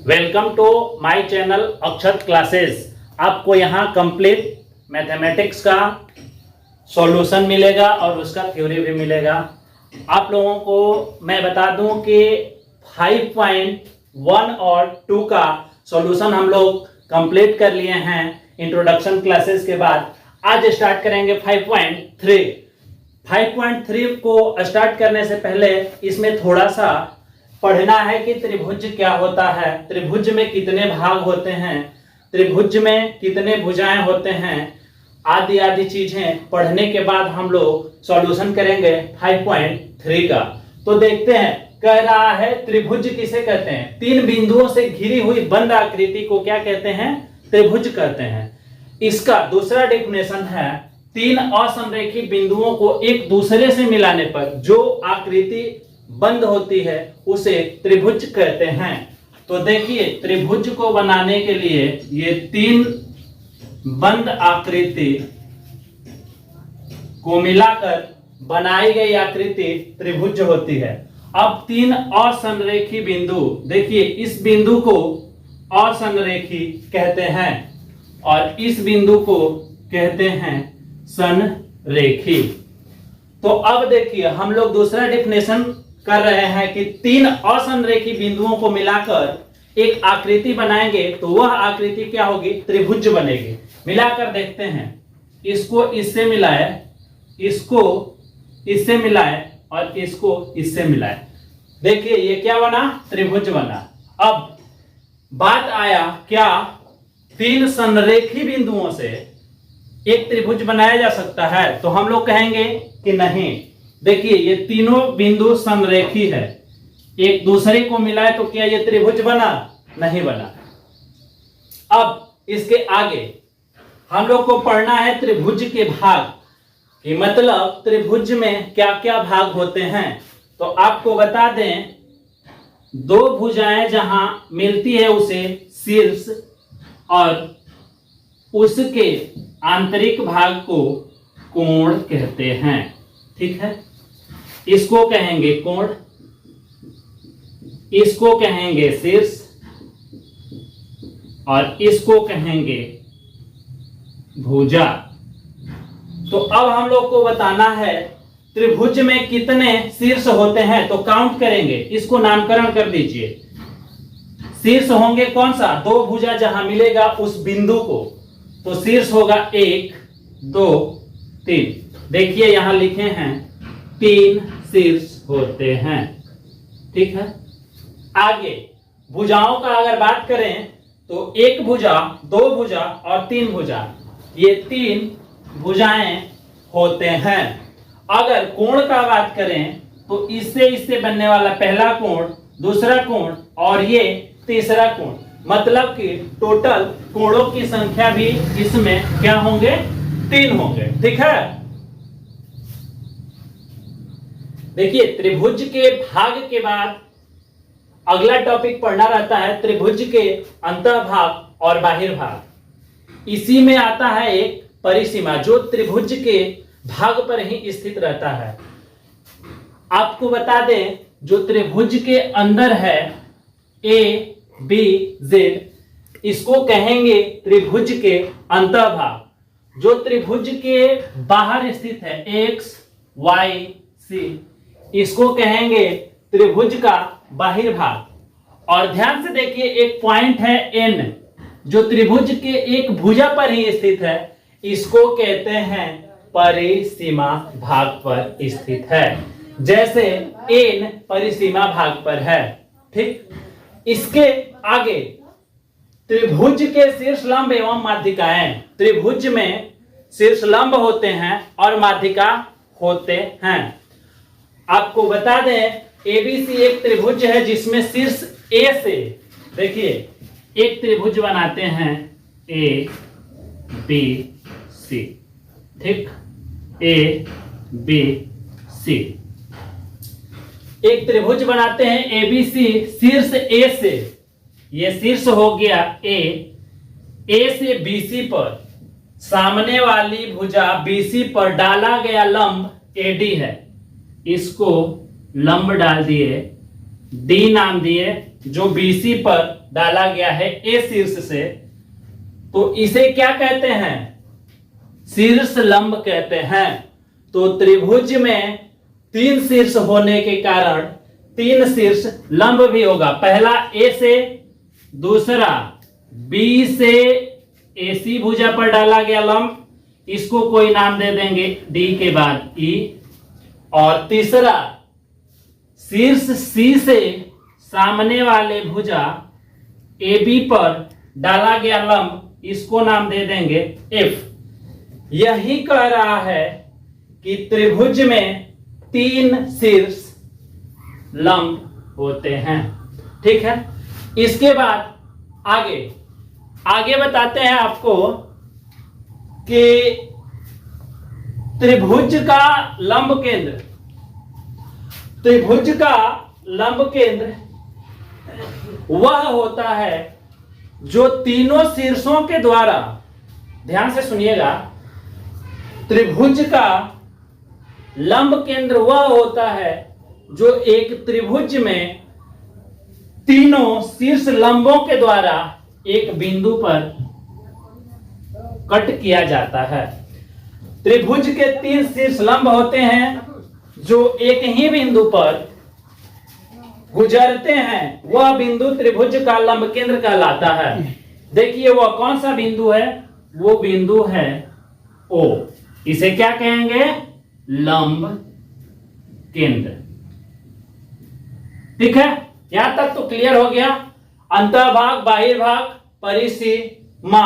Welcome to my channel Akshat classes. आपको यहाँ complete mathematics का सॉल्यूशन मिलेगा और उसका थ्योरी भी मिलेगा। आप लोगों को मैं बता दूं कि 5.1 और 2 का सॉल्यूशन हम लोग कंप्लीट कर लिए हैं इंट्रोडक्शन क्लासेस के बाद। आज स्टार्ट करेंगे 5.3। 5.3 को स्टार्ट करने से पहले इसमें थोड़ा सा पढ़ना है कि त्रिभुज क्या होता है, त्रिभुज में कितने भाग होते हैं, त्रिभुज में कितने भुजाएं होते हैं, आदि आदि चीजें पढ़ने के बाद हम लोग सॉल्यूशन करेंगे 5.3 का। तो देखते हैं, कह रहा है त्रिभुज किसे कहते हैं? 3 बिंदुओं से घिरी हुई बंद आकृति को क्या कहते हैं? त्रिभुज कहते हैं। इसका दूसरा डेफिनेशन है 3 असमरेखी बिंदुओं को एक दूसरे से मिलाने पर जो आकृति बंद होती है उसे त्रिभुज कहते हैं। तो देखिए, त्रिभुज को बनाने के लिए ये 3 बंद आकृति को मिलाकर बनाई गई आकृति त्रिभुज होती है। अब 3 असंरेखी बिंदु, देखिए इस बिंदु को असंरेखी कहते हैं और इस बिंदु को कहते हैं संरेखी। तो अब देखिए, हम लोग दूसरा डेफिनेशन कर रहे हैं कि 3 असंरेखी बिंदुओं को मिलाकर एक आकृति बनाएंगे तो वह आकृति क्या होगी? त्रिभुज बनेगी। मिलाकर देखते हैं, इसको इससे मिलाए, इसको इससे मिलाए और इसको इससे मिलाए। देखिए ये क्या बना? त्रिभुज बना। अब बात आया, क्या 3 संरेखी बिंदुओं से एक त्रिभुज बनाया जा सकता है? तो हम लोग कहेंगे कि नहीं। देखिए ये तीनों बिंदु संरेखी है, एक दूसरे को मिलाए तो क्या ये त्रिभुज बना? नहीं बना। अब इसके आगे हम लोग को पढ़ना है त्रिभुज के भाग, कि मतलब त्रिभुज में क्या क्या भाग होते हैं। तो आपको बता दें, 2 भुजाएं जहां मिलती है उसे शीर्ष और उसके आंतरिक भाग को कोण कहते हैं। ठीक है, इसको कहेंगे कोण, इसको कहेंगे शीर्ष और इसको कहेंगे भुजा। तो अब हम लोग को बताना है त्रिभुज में कितने शीर्ष होते हैं, तो काउंट करेंगे। इसको नामकरण कर दीजिए। शीर्ष होंगे कौन सा? 2 भुजा जहां मिलेगा उस बिंदु को, तो शीर्ष होगा 1 2 3। देखिए यहां लिखे हैं 3 शीर्ष होते हैं। ठीक है, आगे भुजाओं का अगर बात करें तो 1 भुजा 2 भुजा और 3 भुजा, ये 3 भुजाएं होते हैं। अगर कोण का बात करें तो इससे इससे बनने वाला पहला कोण, दूसरा कोण और ये तीसरा कोण, मतलब कि टोटल कोणों की संख्या भी इसमें क्या होंगे? 3 होंगे। ठीक है, देखिए त्रिभुज के भाग के बाद अगला टॉपिक पढ़ना रहता है त्रिभुज के अंतःभाग और बाहिर्भाग। इसी में आता है एक परिसीमा जो त्रिभुज के भाग पर ही स्थित रहता है। आपको बता दें, जो त्रिभुज के अंदर है A B Z, इसको कहेंगे त्रिभुज के अंतःभाग। जो त्रिभुज के बाहर स्थित है X Y C, इसको कहेंगे त्रिभुज का बाहिर्भाग। और ध्यान से देखिए, एक पॉइंट है N जो त्रिभुज के एक भुजा पर ही स्थित है, इसको कहते हैं परिसीमा भाग पर स्थित है। जैसे N परिसीमा भाग पर है। ठीक, इसके आगे त्रिभुज के शीर्ष लंब एवं माध्यिकाएं, त्रिभुज में शीर्ष लंब होते हैं और माध्यिका होते हैं। आपको बता दें, ABC एक त्रिभुज है जिसमें शीर्ष A से, देखिए एक त्रिभुज बनाते हैं ABC। ठीक, ABC एक त्रिभुज बनाते हैं ABC शीर्ष A से, ये शीर्ष हो गया A से BC पर सामने वाली भुजा BC पर डाला गया लंब AD है, इसको लंब डाल दिए, D नाम दिए, जो BC पर डाला गया है A शीर्ष से, तो इसे क्या कहते हैं? शीर्ष लंब कहते हैं। तो त्रिभुज में 3 शीर्ष होने के कारण 3 शीर्ष लंब भी होगा। पहला A से, दूसरा B से AC भुजा पर डाला गया लंब, इसको कोई नाम दे देंगे D के बाद E, और तीसरा शीर्ष C से सामने वाले भुजा AB पर डाला गया लंब, इसको नाम दे देंगे F। यही कह रहा है कि त्रिभुज में 3 शीर्ष लंब होते हैं। ठीक है, इसके बाद आगे बताते हैं आपको कि त्रिभुज का लंब केंद्र वह होता है जो तीनों शीर्षों के द्वारा, ध्यान से सुनिएगा, त्रिभुज का लंब केंद्र वह होता है जो एक त्रिभुज में तीनों शीर्ष लंबों के द्वारा एक बिंदु पर कट किया जाता है। त्रिभुज के 3 शीर्ष लंब होते हैं जो एक ही बिंदु पर गुजरते हैं, वह बिंदु त्रिभुज का लंब केंद्र कहलाता है। देखिए वह कौन सा बिंदु है? वो बिंदु है O। इसे क्या कहेंगे? लंब केंद्र। ठीक है, यहां तक तो क्लियर हो गया। अंतःभाग, बाहिर्भाग, परिसीमा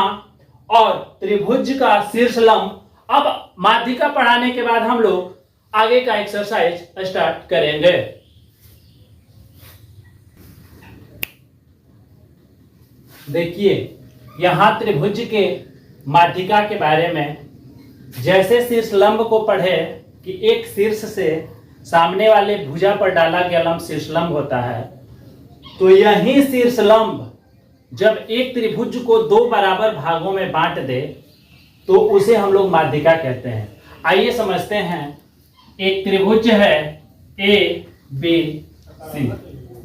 और त्रिभुज का शीर्ष लंब। अब माध्यिका पढ़ाने के बाद हम लोग आगे का एक्सरसाइज स्टार्ट करेंगे। देखिए यहां त्रिभुज के माध्यिका के बारे में, जैसे शीर्ष लंब को पढ़े कि एक शीर्ष से सामने वाले भुजा पर डाला गया लंब शीर्ष लंब होता है, तो यही शीर्ष लंब जब एक त्रिभुज को 2 बराबर भागों में बांट दे तो उसे हम लोग माध्यिका कहते हैं। आइए समझते हैं। एक त्रिभुज है ABC,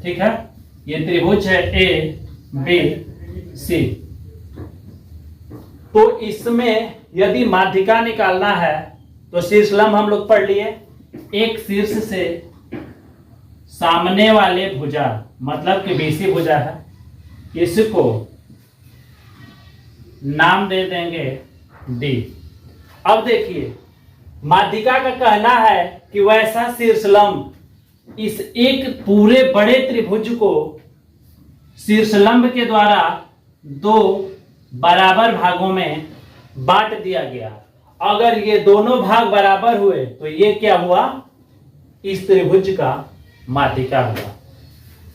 ठीक है, ये त्रिभुज है ABC। तो इसमें यदि माध्यिका निकालना है तो शीर्ष लंब हम लोग पढ़ लिए। एक शीर्ष से सामने वाले भुजा, मतलब कि BC भुजा है, इसको नाम दे देंगे D। अब देखिए माध्यिका का कहना है कि वैसा शीर्ष लंब इस एक पूरे बड़े त्रिभुज को शीर्ष लंब के द्वारा 2 बराबर भागों में बांट दिया गया। अगर ये दोनों भाग बराबर हुए तो ये क्या हुआ? इस त्रिभुज का माध्यिका हुआ।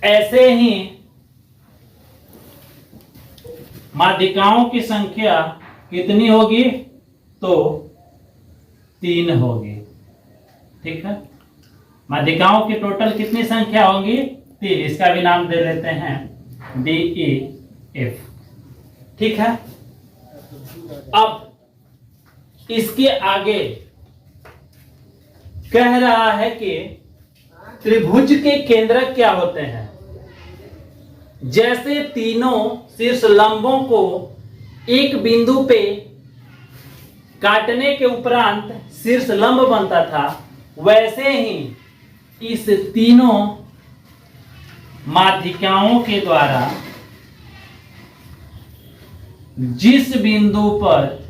ऐसे ही माध्यिकाओं की संख्या कितनी होगी? तो 3 होगी। ठीक है, माध्यिकाओं की टोटल कितनी संख्या होगी? 3। इसका भी नाम दे लेते हैं DEF। ठीक है, अब इसके आगे कह रहा है कि त्रिभुज के केंद्रक क्या होते हैं। जैसे तीनों शीर्ष लंबों को एक बिंदु पे काटने के उपरांत शीर्ष लंब बनता था, वैसे ही इस तीनों माध्यिकाओं के द्वारा जिस बिंदु पर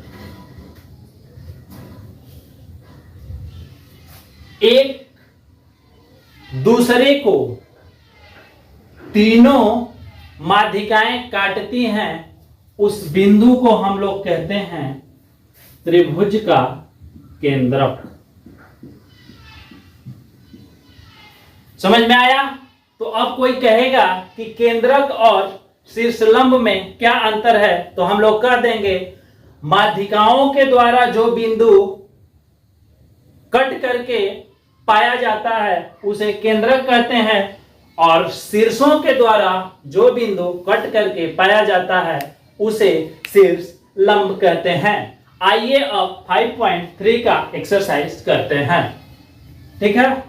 एक दूसरे को तीनों माध्यिकाएं काटती हैं, उस बिंदु को हम लोग कहते हैं त्रिभुज का केंद्रक। समझ में आया? तो अब कोई कहेगा कि केंद्रक और शीर्ष लंब में क्या अंतर है, तो हम लोग कह देंगे माध्यिकाओं के द्वारा जो बिंदु कट करके पाया जाता है उसे केंद्रक कहते हैं, और शीर्षों के द्वारा जो बिंदु कट करके पाया जाता है उसे शीर्ष लंब कहते हैं। आइए अब 5.3 का एक्सरसाइज करते हैं। ठीक है,